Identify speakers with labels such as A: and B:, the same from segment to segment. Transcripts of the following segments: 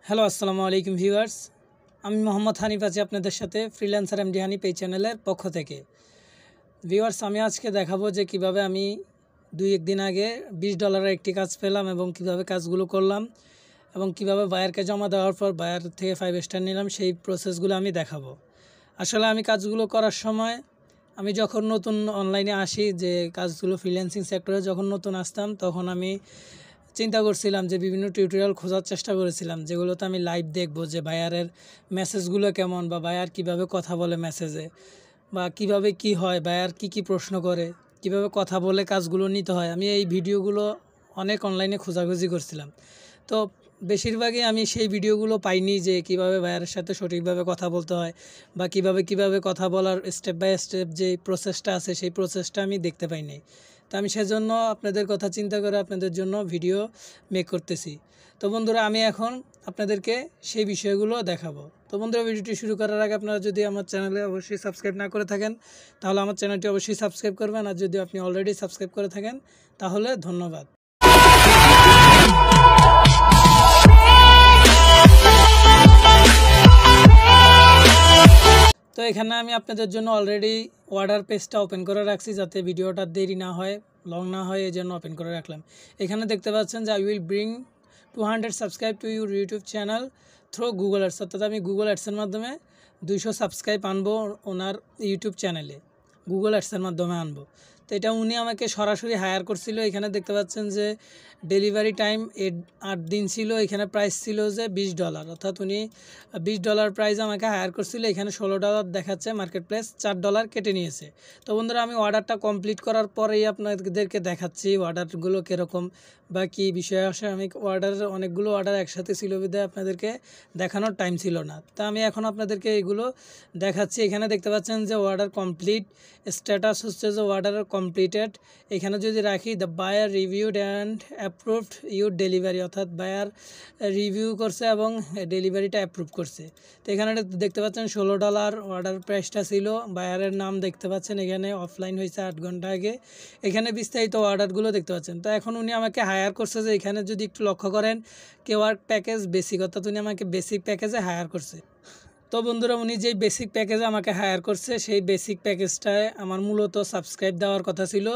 A: Hello আসসালামু আলাইকুম viewers, আমি মোহাম্মদ হানিফ আছি আপনাদের সাথে ফ্রিল্যান্সার এমডি হানিফ এই চ্যানেলের পক্ষ থেকে। ভিউয়ার্স, আমি আজকে দেখাবো যে কিভাবে আমি এক দিন আগে $20 একটি কাজ পেলাম এবং কিভাবে কাজগুলো করলাম এবং কিভাবে বায়ারকে জমা দেওয়ার পর বায়ার থেকে 5 স্টার নিলাম, সেই প্রসেসগুলো আমি দেখাবো। আসলে আমি কাজগুলো করার সময় আমি যখন নতুন অনলাইনে আসি, যে কাজগুলো ফ্রিল্যান্সিং সেক্টরে যখন নতুন আসতাম, তখন আমি চিন্তা করছিলাম যে বিভিন্ন টিউটোরিয়াল খোঁজার চেষ্টা করেছিলাম, যেগুলোতে আমি লাইভ দেখবো যে বায়ারের মেসেজগুলো কেমন, বা বায়ার কিভাবে কথা বলে মেসেজে, বা কিভাবে কি হয়, বায়ার কি প্রশ্ন করে, কিভাবে কথা বলে কাজগুলো নিতে হয়। আমি এই ভিডিওগুলো অনেক অনলাইনে খোঁজাখুঁজি করছিলাম, তো বেশিরভাগই আমি সেই ভিডিওগুলো পাইনি যে কিভাবে বায়ারের সাথে সঠিকভাবে কথা বলতে হয়, বা কিভাবে কথা বলার স্টেপ বাই স্টেপ যে প্রসেসটা আছে সেই প্রসেসটা আমি দেখতে পাইনি। তো আমি সেজন্য আপনাদের কথা চিন্তা করে আপনাদের জন্য ভিডিও মেক করতেছি। তো বন্ধুরা, আমি এখন আপনাদেরকে সেই বিষয়গুলো দেখাবো। তো বন্ধুরা, ভিডিওটি শুরু করার আগে আপনারা যদি আমার চ্যানেলে অবশ্যই সাবস্ক্রাইব না করে থাকেন, তাহলে আমার চ্যানেলটি অবশ্যই সাবস্ক্রাইব করবেন, আর যদি আপনি অলরেডি সাবস্ক্রাইব করে থাকেন তাহলে ধন্যবাদ। তো এখানে আমি আপনাদের জন্য অলরেডি অর্ডার পেজটা ওপেন করে রাখছি, যাতে ভিডিওটা দেরি না হয়, লং না হয়, এই জন্য ওপেন করে রাখলাম। এখানে দেখতে পাচ্ছেন যে I will bring 200 subscribe to your YouTube channel through Google ads, অর্থাৎ আমি গুগল অ্যাডসের মাধ্যমে 200 সাবস্ক্রাইব আনবো ওনার ইউটিউব চ্যানেলে, গুগল অ্যাডসের মাধ্যমে আনবো। তো এটা উনি আমাকে সরাসরি হায়ার করছিল। এখানে দেখতে পাচ্ছেন যে ডেলিভারি টাইম 8 দিন ছিল। এখানে প্রাইস ছিল যে $20, অর্থাৎ উনি $20 প্রাইস আমাকে হায়ার করছিল। এখানে $16 দেখাচ্ছে, মার্কেট প্লেস $4 কেটে নিয়েছে। তো বন্ধুরা, আমি অর্ডারটা কমপ্লিট করার পরেই আপনাদেরকে দেখাচ্ছি অর্ডারগুলো কীরকম বা কী বিষয় আসে। আমি অনেকগুলো অর্ডার একসাথে ছিল বিধায় আপনাদেরকে দেখানোর টাইম ছিল না। তা আমি এখন আপনাদেরকে এইগুলো দেখাচ্ছি। এখানে দেখতে পাচ্ছেন যে অর্ডার কমপ্লিট, স্ট্যাটাস হচ্ছে যে অর্ডার কমপ্লিটেড। এখানে যদি রাখি the buyer reviewed and approved your delivery, অর্থাৎ বায়ার রিভিউ করছে এবং ডেলিভারিটা অ্যাপ্রুভ করছে। তো এখানে দেখতে পাচ্ছেন $16 অর্ডার প্রাইসটা ছিল। বায়ারের নাম দেখতে পাচ্ছেন, এখানে অফলাইন হয়েছে 8 ঘন্টা আগে। এখানে বিস্তারিত অর্ডারগুলো দেখতে পাচ্ছেন। তো এখন উনি আমাকে হায়ার করছে, যে এখানে যদি একটু লক্ষ্য করেন ওয়ার্ক প্যাকেজ বেসিক, অর্থাৎ উনি আমাকে বেসিক প্যাকেজে হায়ার করছে। তো বন্ধুরা, উনি যেই বেসিক প্যাকেজে আমাকে হায়ার করছে, সেই বেসিক প্যাকেজটায় আমার মূলত সাবস্ক্রাইব দেওয়ার কথা ছিল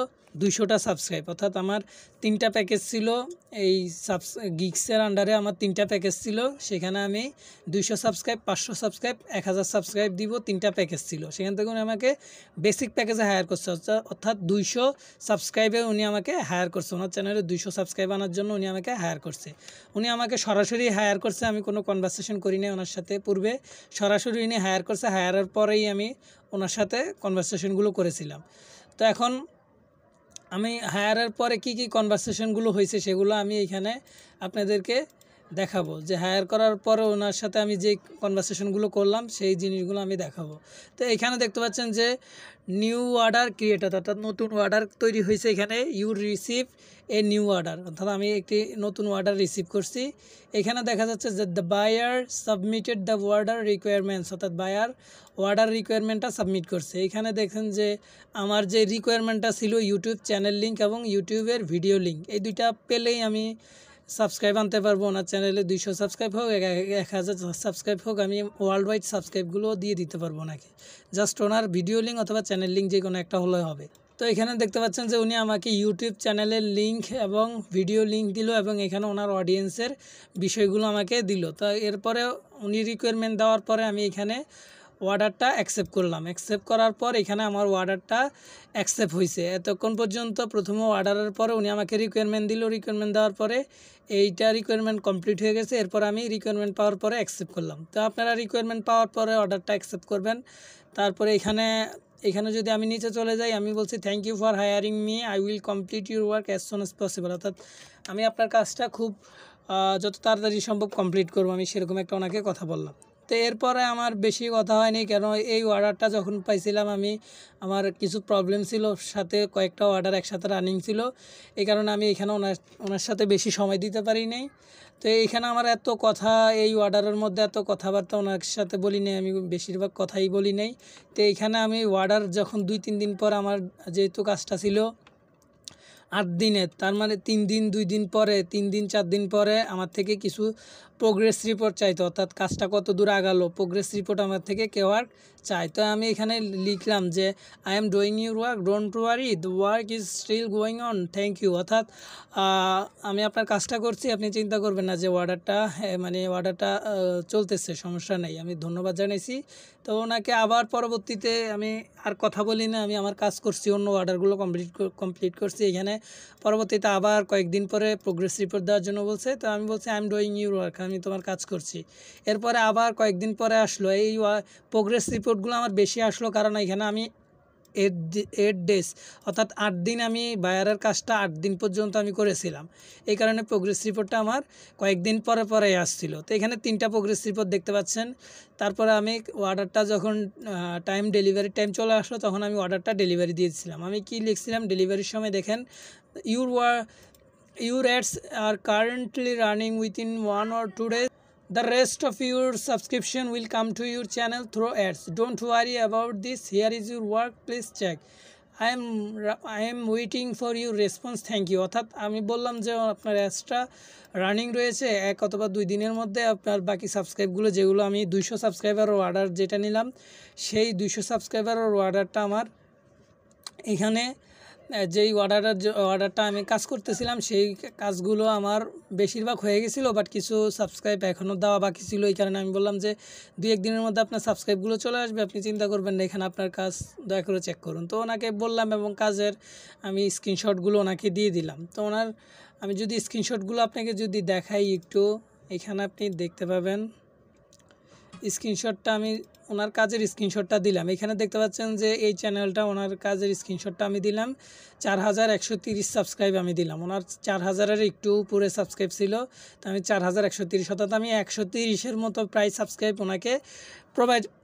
A: 200টা সাবস্ক্রাইব, অর্থাৎ আমার 3টা প্যাকেজ ছিল। এই গিগসের আন্ডারে আমার 3টা প্যাকেজ ছিল। সেখানে আমি 200 সাবস্ক্রাইব, 500 সাবস্ক্রাইব, 1000 সাবস্ক্রাইব দিব, 3টা প্যাকেজ ছিল। সেখান থেকে উনি আমাকে বেসিক প্যাকেজে হায়ার করছে, অর্থাৎ 200 সাবস্ক্রাইবে উনি আমাকে হায়ার করছে। ওনার চ্যানেলে 200 সাবস্ক্রাইব আনার জন্য উনি আমাকে হায়ার করছে। উনি আমাকে সরাসরি হায়ার করছে, আমি কোনো কনভারসেশন করি নাই ওনার সাথে পূর্বে। সরাসরি উনি হায়ার করছে, হায়ারের পরেই আমি ওনার সাথে কনভারসেশনগুলো করেছিলাম। তো এখন আমি হায়ারের পরে কি কনভারসেশনগুলো হয়েছে সেগুলো আমি এখানে আপনাদেরকে দেখাবো, যে হায়ার করার পরে ওনার সাথে আমি যে কনভারসেশনগুলো করলাম সেই জিনিসগুলো আমি দেখাবো। তো এখানে দেখতে পাচ্ছেন যে নিউ অর্ডার ক্রিয়েটেড, অর্থাৎ নতুন অর্ডার তৈরি হয়েছে। এখানে you receive a new order, অর্থাৎ আমি একটি নতুন অর্ডার রিসিভ করছি। এখানে দেখা যাচ্ছে যে the buyer submitted the order requirements, অর্থাৎ বায়ার অর্ডার রিকোয়ারমেন্টটা সাবমিট করছে। এখানে দেখেন যে আমার যে রিকোয়ারমেন্টটা ছিল ইউটিউব চ্যানেল লিঙ্ক এবং ইউটিউবের ভিডিও লিঙ্ক, এই দুইটা পেলেই আমি সাবস্ক্রাইব আনতে পারবো। ওনার চ্যানেলে 200 সাবস্ক্রাইব হোক, 1000 সাবস্ক্রাইব হোক, আমি ওয়ার্ল্ড ওয়াইড সাবস্ক্রাইবগুলো দিয়ে দিতে পারবো নাকি। জাস্ট ওনার ভিডিও লিঙ্ক অথবা চ্যানেল লিঙ্ক যে কোনো একটা হলে হবে। তো এখানে দেখতে পাচ্ছেন যে উনি আমাকে ইউটিউব চ্যানেলের লিঙ্ক এবং ভিডিও লিঙ্ক দিল, এবং এখানে ওনার অডিয়েন্সের বিষয়গুলো আমাকে দিল। তো এরপরে উনি রিকোয়ারমেন্ট দেওয়ার পরে আমি এখানে অর্ডারটা অ্যাকসেপ্ট করলাম। অ্যাকসেপ্ট করার পর এখানে আমার অর্ডারটা অ্যাকসেপ্ট হয়েছে। এতক্ষণ পর্যন্ত প্রথমে অর্ডারের পরে উনি আমাকে রিকোয়ারমেন্ট দিল। রিকোয়ারমেন্ট দেওয়ার পরে এইটা রিকোয়ারমেন্ট কমপ্লিট হয়ে গেছে। এরপর আমি রিকোয়ারমেন্ট পাওয়ার পরে অ্যাকসেপ্ট করলাম। তো আপনারা রিকোয়ারমেন্ট পাওয়ার পরে অর্ডারটা অ্যাকসেপ্ট করবেন। তারপরে এখানে যদি আমি নিচে চলে যাই, আমি বলছি thank you for hiring me, I will complete your work as soon as possible, অর্থাৎ আমি আপনার কাজটা খুব যত তাড়াতাড়ি সম্ভব কমপ্লিট করবো, আমি সেরকম একটা ওনাকে কথা বললাম। তো এরপরে আমার বেশি কথা হয়নি, কেন এই অর্ডারটা যখন পাইছিলাম আমার কিছু প্রবলেম ছিল, সাথে কয়েকটা অর্ডার একসাথে রানিং ছিল। এই কারণে আমি এখানে ওনার সাথে বেশি সময় দিতে পারি নাই। তো এইখানে আমার এত কথা, এই অর্ডারের মধ্যে এত কথাবার্তা ওনার সাথে বলি নাই, আমি বেশিরভাগ কথাই বলি নাই। তো এইখানে আমি অর্ডার যখন 2-3 দিন পর, আমার যেহেতু কাজটা ছিল 8 দিনের, তার মানে 3 দিন 2 দিন পরে, 3 দিন 4 দিন পরে আমার থেকে কিছু প্রোগ্রেস রিপোর্ট চাইতো, অর্থাৎ কাজটা কত দূর আগালো প্রোগ্রেস রিপোর্ট আমার থেকে কেউ আর চাই। তো আমি এখানে লিখলাম যে I am doing your work, don't worry, the work is still going on, thank you. অর্থাৎ আমি আপনার কাজটা করছি, আপনি চিন্তা করবেন না যে অর্ডারটা অর্ডারটা চলতেছে, সমস্যা নেই, আমি ধন্যবাদ জানাইছি। তো ওনাকে আবার পরবর্তীতে আমি আর কথা বলি না, আমি আমার কাজ করছি, অন্য অর্ডারগুলো কমপ্লিট করছি। এখানে পরবর্তীতে আবার কয়েকদিন পরে প্রোগ্রেস রিপোর্ট দেওয়ার জন্য বলছে, তো আমি বলছি I am doing your work, আমি তোমার কাজ করছি। এরপরে আবার কয়েকদিন পরে আসলো এই প্রোগ্রেস রিপোর্টগুলো আমার বেশি আসলো, কারণ এখানে আমি 8 ডেজ অর্থাৎ 8 দিন আমি বায়ারের কাজটা 8 দিন পর্যন্ত আমি করেছিলাম। এই কারণে প্রোগ্রেস রিপোর্টটা আমার কয়েকদিন পরে পরে আসছিল। তো এখানে 3টা প্রোগ্রেস রিপোর্ট দেখতে পাচ্ছেন। তারপরে আমি অর্ডারটা যখন ডেলিভারি টাইম চলে আসলো, তখন আমি অর্ডারটা ডেলিভারি দিয়েছিলাম। আমি কি লিখছিলাম ডেলিভারির সময়, দেখেন your ads are currently running within 1 or 2 days. The rest of your subscription will come to your channel through ads. Don't worry about this. Here is your work. Please check. I am waiting for your response. Thank you. অর্থাৎ আমি বললাম যে আপনার অ্যাডসটা running রয়েছে 1 অথবা 2 দিনের মধ্যে আপনার বাকি সাবস্ক্রাইবগুলো, যেগুলো আমি 200 সাবস্ক্রাইবার অর্ডার যেটা নিলাম, সেই 200 সাবস্ক্রাইবার অর্ডারটা আমার এখানে যেই অর্ডারটা আমি কাজ করতেছিলাম, সেই কাজগুলো আমার বেশিরভাগ হয়ে গেছিলো, বাট কিছু সাবস্ক্রাইব এখনও দেওয়া বাকি ছিল। এই কারণে আমি বললাম যে 2-1 দিনের মধ্যে আপনার সাবস্ক্রাইবগুলো চলে আসবে, আপনি চিন্তা করবেন না, এখানে আপনার কাজ দয়া করে চেক করুন। তো ওনাকে বললাম এবং কাজের আমি স্ক্রিনশটগুলো ওনাকে দিয়ে দিলাম। তো আমি যদি স্ক্রিনশটগুলো আপনাকে যদি দেখাই একটু, এখানে আপনি দেখতে পাবেন স্ক্রিনশটটা, আমি ওনার কাজের স্ক্রিনশটটা দিলাম। এখানে দেখতে পাচ্ছেন যে এই চ্যানেলটা, ওনার কাজের স্ক্রিনশটটা আমি দিলাম। 4130 সাবস্ক্রাইব আমি দিলাম। ওনার 4000-এর একটু উপরে সাবস্ক্রাইব ছিল, তো আমি 4130, অর্থাৎ আমি 130-এর মতো প্রায় সাবস্ক্রাইব ওনাকে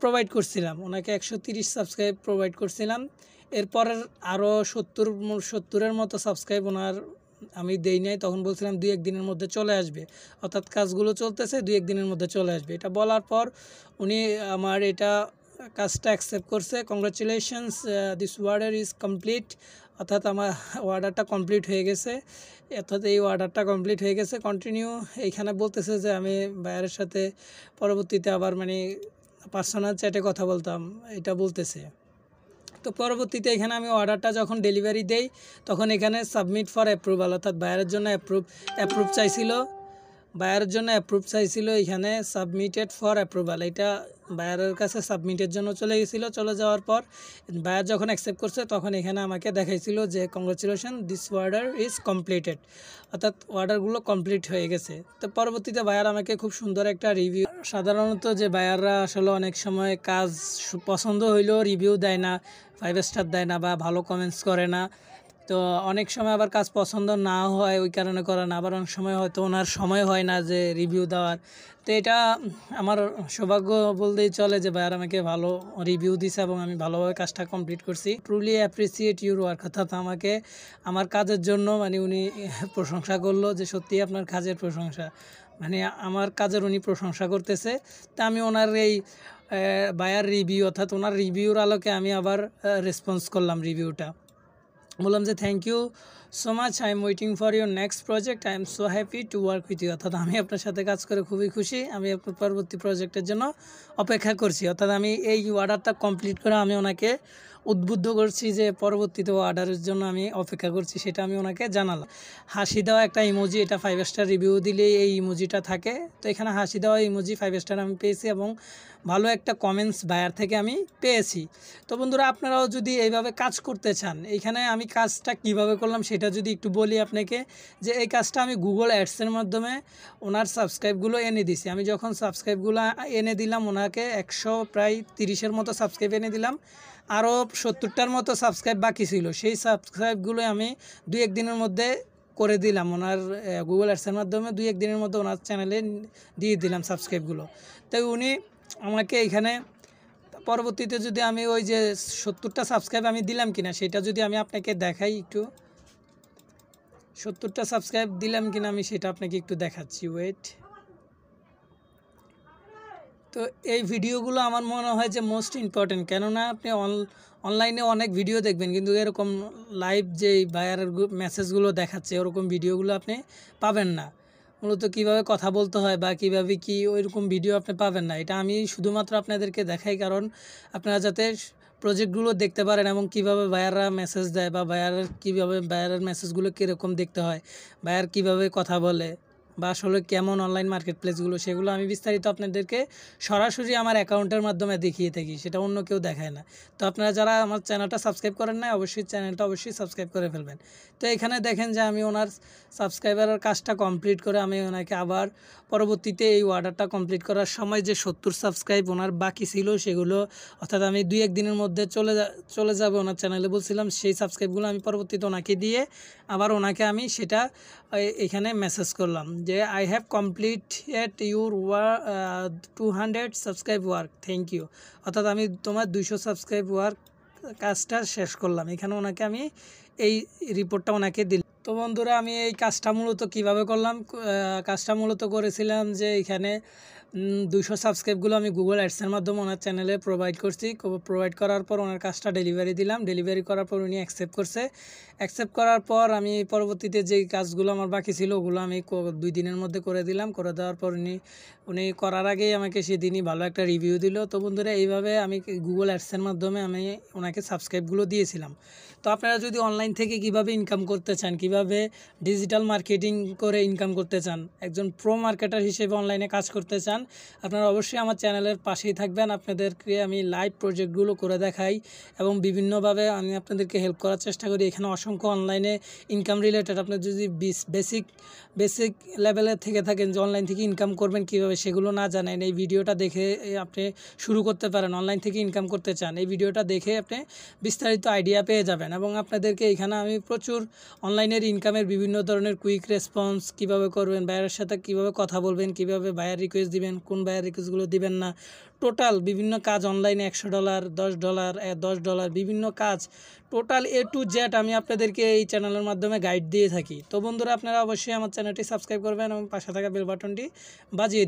A: প্রোভাইড করছিলাম। ওনাকে 130 সাবস্ক্রাইব প্রোভাইড করছিলাম। এরপরের আরও 70-এর মতো সাবস্ক্রাইব ওনার আমি দেই নাই, তখন বলছিলাম 2-1 দিনের মধ্যে চলে আসবে, অর্থাৎ কাজগুলো চলতেছে, 2-1 দিনের মধ্যে চলে আসবে। এটা বলার পর উনি আমার কাজটা অ্যাকসেপ্ট করছে। Congratulations, this order is complete, অর্থাৎ আমার অর্ডারটা কমপ্লিট হয়ে গেছে। অর্থাৎ এই অর্ডারটা কমপ্লিট হয়ে গেছে। কন্টিনিউ এইখানে বলতেছে যে আমি বায়ারের সাথে পরবর্তীতে আবার পার্সোনাল চ্যাটে কথা বলতাম, এটা বলতেছে। তো পরবর্তীতে এখানে আমি অর্ডারটা যখন ডেলিভারি দেই, তখন এখানে সাবমিট ফর অ্যাপ্রুভাল, অর্থাৎ বায়ারের জন্য অ্যাপ্রুভ চাইছিল। এখানে সাবমিটেড ফর অ্যাপ্রুভাল, এটা বায়ারের কাছে সাবমিটের জন্য চলে গেছিলো। চলে যাওয়ার পর বায়ার যখন অ্যাকসেপ্ট করছে, তখন এখানে আমাকে দেখাইছিল যে congratulation, this order is completed, অর্থাৎ অর্ডারগুলো কমপ্লিট হয়ে গেছে। তো পরবর্তীতে বায়ার আমাকে খুব সুন্দর একটা রিভিউ, সাধারণত যে বায়াররা আসলে অনেক সময় কাজ পছন্দ হইলেও রিভিউ দেয় না, 5 স্টার দেয় না বা ভালো কমেন্টস করে না। তো অনেক সময় আবার কাজ পছন্দ না হয়, ওই কারণে করে না। আবার অনেক সময় হয়তো ওনার সময় হয় না যে রিভিউ দেওয়ার। তো এটা আমার সৌভাগ্য বলতেই চলে যে ভাইয়ার আমাকে ভালো রিভিউ দিছে এবং আমি ভালোভাবে কাজটা কমপ্লিট করছি। ট্রুলি অ্যাপ্রিসিয়েট ইউর ওয়ার্ক, অর্থাৎ আমাকে আমার কাজের জন্য উনি প্রশংসা করলো যে সত্যি আপনার কাজের প্রশংসা, আমার কাজের উনি প্রশংসা করতেছে। তা আমি ওনার এই বায়ার রিভিউ, অর্থাৎ ওনার রিভিউর আলোকে আমি আবার রেসপন্স করলাম রিভিউটা, বললাম যে thank you so much, I am waiting for your next project, I am so happy to work with you, অর্থাৎ আমি আপনার সাথে কাজ করে খুবই খুশি, আমি আপনার পরবর্তী প্রজেক্টের জন্য অপেক্ষা করছি। অর্থাৎ আমি এই অর্ডারটা কমপ্লিট করে আমি ওনাকে উদ্বুদ্ধ করছি যে পরবর্তীতে অর্ডারের জন্য আমি অপেক্ষা করছি, সেটা আমি ওনাকে জানালাম। হাসি দেওয়া একটা ইমোজি, এটা 5 স্টার রিভিউ দিলেই এই ইমোজিটা থাকে। তো এখানে হাসি দেওয়া ইমোজি 5 স্টার আমি পেয়েছি এবং ভালো একটা কমেন্টস বায়ার থেকে আমি পেয়েছি। তো বন্ধুরা, আপনারাও যদি এইভাবে কাজ করতে চান, এইখানে আমি কাজটা কিভাবে করলাম সেটা যদি একটু বলি আপনাকে, যে এই কাজটা আমি গুগল অ্যাডসের মাধ্যমে ওনার সাবস্ক্রাইবগুলো এনে দিছি। আমি যখন সাবস্ক্রাইবগুলো এনে দিলাম ওনাকে, প্রায় 130-এর মতো সাবস্ক্রাইব এনে দিলাম, আরও 70টার মতো সাবস্ক্রাইব বাকি ছিল। সেই সাবস্ক্রাইবগুলো আমি 2-1 দিনের মধ্যে করে দিলাম, ওনার গুগল অ্যাডসের মাধ্যমে 2-1 দিনের মধ্যে ওনার চ্যানেলে দিয়ে দিলাম সাবস্ক্রাইবগুলো। তাই উনি আমাকে এখানে পরবর্তীতে যদি আমি ওই যে 70টা সাবস্ক্রাইব আমি দিলাম কিনা সেটা যদি আমি আপনাকে দেখাই, একটু 70টা সাবস্ক্রাইব দিলাম কিনা আমি সেটা আপনাকে একটু দেখাচ্ছি, ওয়েট। তো এই ভিডিওগুলো আমার মনে হয় যে মোস্ট ইম্পর্টেন্ট, কেননা আপনি অনলাইনে অনেক ভিডিও দেখবেন, কিন্তু এরকম লাইভ যেই বায়ারের মেসেজগুলো দেখাচ্ছে ওরকম ভিডিওগুলো আপনি পাবেন না। মূলত কিভাবে কথা বলতে হয় বা কিভাবে কি ওইরকম ভিডিও আপনি পাবেন না। এটা আমি শুধুমাত্র আপনাদেরকে দেখাই, কারণ আপনারা যাতে প্রজেক্টগুলো দেখতে পারেন এবং কিভাবে বায়াররা মেসেজ দেয় বা বায়ারের মেসেজগুলো কীরকম দেখতে হয়, বায়ার কিভাবে কথা বলে বা আসলে কেমন অনলাইন মার্কেট প্লেসগুলো, সেগুলো আমি বিস্তারিত আপনাদেরকে সরাসরি আমার অ্যাকাউন্টের মাধ্যমে দেখিয়ে থাকি, সেটা অন্য কেউ দেখায় না। তো আপনারা যারা আমার চ্যানেলটা সাবস্ক্রাইব করেন না, অবশ্যই চ্যানেলটা সাবস্ক্রাইব করে ফেলবেন। তো এখানে দেখেন যে আমি ওনার সাবস্ক্রাইবারের কাজটা কমপ্লিট করে আমি ওনাকে আবার পরবর্তীতে এই অর্ডারটা কমপ্লিট করার সময় যে 70 সাবস্ক্রাইব ওনার বাকি ছিল সেগুলো, অর্থাৎ আমি 2-1 দিনের মধ্যে চলে যাবে ওনার চ্যানেলে বলছিলাম, সেই সাবস্ক্রাইবগুলো আমি পরবর্তীতে ওনাকে দিয়ে আবার ওনাকে আমি সেটা এখানে মেসেজ করলাম যে I have completed your 200 subscribe work, thank you. অর্থাৎ আমি তোমার 200 সাবস্ক্রাইব ওয়ার্ক কাজটা শেষ করলাম। এখানে ওনাকে আমি এই রিপোর্টটা ওনাকে দিলাম। তো বন্ধুরা, আমি এই কাজটা মূলত কিভাবে করলাম, কাজটা মূলত করেছিলাম যে এখানে 200 সাবস্ক্রাইবগুলো আমি গুগল অ্যাডসের মাধ্যমে ওনার চ্যানেলে প্রোভাইড করছি। প্রোভাইড করার পর ওনার কাজটা ডেলিভারি দিলাম। ডেলিভারি করার পর উনি অ্যাকসেপ্ট করছে। অ্যাকসেপ্ট করার পর আমি পরবর্তীতে যেই কাজগুলো আমার বাকি ছিল ওগুলো আমি 2 দিনের মধ্যে করে দিলাম। করে দেওয়ার পর উনি করার আগেই আমাকে সেদিনই ভালো একটা রিভিউ দিল। তো বন্ধুরা, এইভাবে আমি গুগল অ্যাডসের মাধ্যমে আমি ওনাকে সাবস্ক্রাইবগুলো দিয়েছিলাম। তো আপনারা যদি অনলাইন থেকে কিভাবে ইনকাম করতে চান, কিভাবে ডিজিটাল মার্কেটিং করে ইনকাম করতে চান, একজন প্রো মার্কেটার হিসেবে অনলাইনে কাজ করতে চান, আপনারা অবশ্যই আমার চ্যানেলের পাশেই থাকবেন। আপনাদেরকে আমি লাইভ প্রজেক্টগুলো করে দেখাই এবং বিভিন্নভাবে আমি আপনাদেরকে হেল্প করার চেষ্টা করি। এখানে অসংখ্য অনলাইনে ইনকাম রিলেটেড, আপনার যদি বেসিক লেভেলে থেকে থাকেন যে অনলাইন থেকে ইনকাম করবেন কীভাবে, সেগুলো না জানেন, এই ভিডিওটা দেখে আপনি শুরু করতে পারেন। অনলাইন থেকে ইনকাম করতে চান, এই ভিডিওটা দেখে আপনি বিস্তারিত আইডিয়া পেয়ে যাবেন। এবং আপনাদেরকে এখানে আমি প্রচুর অনলাইনের ইনকামের বিভিন্ন ধরনের কুইক রেসপন্স কীভাবে করবেন, বায়ারের সাথে কীভাবে কথা বলবেন, কীভাবে বায়ার রিকোয়েস্ট দিবেন, কোন বায়ার রিকোয়েস্টগুলো দিবেন না, টোটাল বিভিন্ন কাজ অনলাইনে $100, $10, বিভিন্ন কাজ, টোটাল A to Z আমি আপনাদেরকে এই চ্যানেলের মাধ্যমে গাইড দিয়ে থাকি। তো বন্ধুরা, আপনারা অবশ্যই আমার চ্যানেলটি সাবস্ক্রাইব করবেন এবং পাশে থাকা বেল বাটনটি বাজিয়ে